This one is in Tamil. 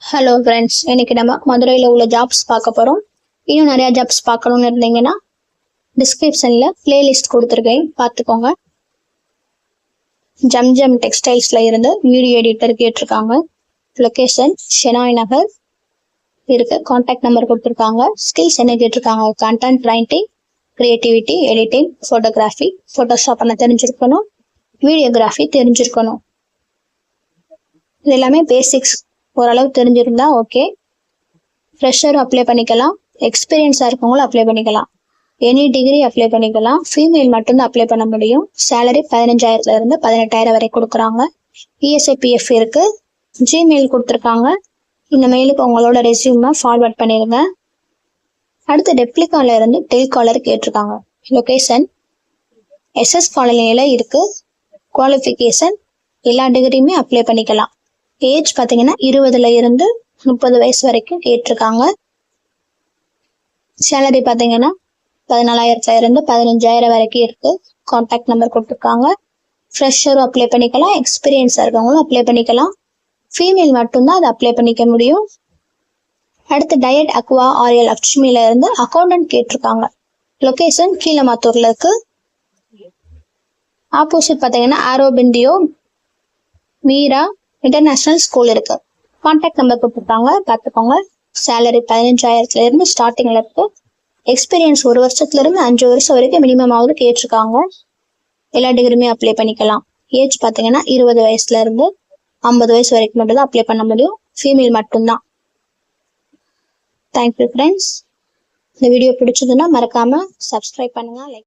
ஹலோ ஃப்ரெண்ட்ஸ், இன்னைக்கு நம்ம மதுரையில் உள்ள ஜாப்ஸ் பார்க்க போகிறோம். இன்னும் நிறையா ஜாப்ஸ் பார்க்கணுன்னு இருந்தீங்கன்னா டிஸ்கிரிப்ஷனில் பிளேலிஸ்ட் கொடுத்துருக்கேன், பார்த்துக்கோங்க. ஜம் டெக்ஸ்டைல்ஸில் இருந்து வீடியோ எடிட்டர் கேட்டிருக்காங்க. லொக்கேஷன் ஷெனாய் நகர் இருக்கு. கான்டாக்ட் நம்பர் கொடுத்துருக்காங்க. ஸ்கில்ஸ் என்ன கேட்டிருக்காங்க? Content writing, creativity, editing, photography, Photoshop பண்ண தெரிஞ்சிருக்கணும், வீடியோகிராஃபி தெரிஞ்சிருக்கணும். இது எல்லாமே பேசிக்ஸ் ஓரளவு தெரிஞ்சிருந்தா ஓகே. ஃப்ரெஷரும் அப்ளை பண்ணிக்கலாம், எக்ஸ்பீரியன்ஸாக இருக்கவங்களும் அப்ளை பண்ணிக்கலாம், எனி டிகிரி அப்ளை பண்ணிக்கலாம். ஃபீமேல் மட்டும்தான் அப்ளை பண்ண முடியும். சேலரி 15,000 18,000 வரை கொடுக்குறாங்க. இஎஸ்ஐபிஎஃப் இருக்கு. ஜிமெயில் கொடுத்துருக்காங்க. இந்த மெயிலுக்கு உங்களோட ரெஸ்யூமை ஃபார்வர்ட் பண்ணிடுங்க. அடுத்து டெப்ளிகால இருந்து டெல்காலர் கேட்டிருக்காங்க. லொகேஷன் எஸ்எஸ் காலனியில் இருக்கு. குவாலிஃபிகேஷன் எல்லா டிகிரியுமே அப்ளை பண்ணிக்கலாம். ஏஜ் பார்த்தீங்கன்னா 20 இருந்து 30 வயசு வரைக்கும் கேட்டிருக்காங்க. சேலரி பார்த்தீங்கன்னா 14,000 இருந்து 15,000 வரைக்கும் இருக்கு. கான்டாக்ட் நம்பர் கொடுத்துருக்காங்க. ஃப்ரெஷரும் அப்ளை பண்ணிக்கலாம், எக்ஸ்பீரியன்ஸாக இருக்கவங்களும் அப்ளை பண்ணிக்கலாம். ஃபீமேல் மட்டும்தான் அதை அப்ளை பண்ணிக்க முடியும். அடுத்து டயட் அக்வா ஆரியல் லட்சுமியில இருந்து அக்கௌண்டன்ட் கேட்டிருக்காங்க. லொகேஷன் கீழமாத்தூர்ல இருக்கு. ஆப்போசிட் பார்த்தீங்கன்னா ஆரோபிந்தியோ மீரா இன்டர்நேஷனல் ஸ்கூல் இருக்கு. கான்டாக்ட் நம்பர் கொடுத்துருக்காங்க, பார்த்துக்கோங்க. சேலரி 15,000 இருந்து ஸ்டார்டிங்ல இருக்கு. எக்ஸ்பீரியன்ஸ் 1 வருஷத்துல இருந்து 5 வருஷம் வரைக்கும் மினிமம் ஆகுது கேட்டிருக்காங்க. எல்லா டிகிரியுமே அப்ளை பண்ணிக்கலாம். ஏஜ் பார்த்தீங்கன்னா 20 வயசுல இருந்து 50 வயசு வரைக்கும் மட்டும் தான் அப்ளை பண்ண முடியும். ஃபீமேல் மட்டும்தான். Thank you friends. இந்த வீடியோ பிடிச்சதுன்னா மறக்காம சப்ஸ்கிரைப் பண்ணுங்க, லைக்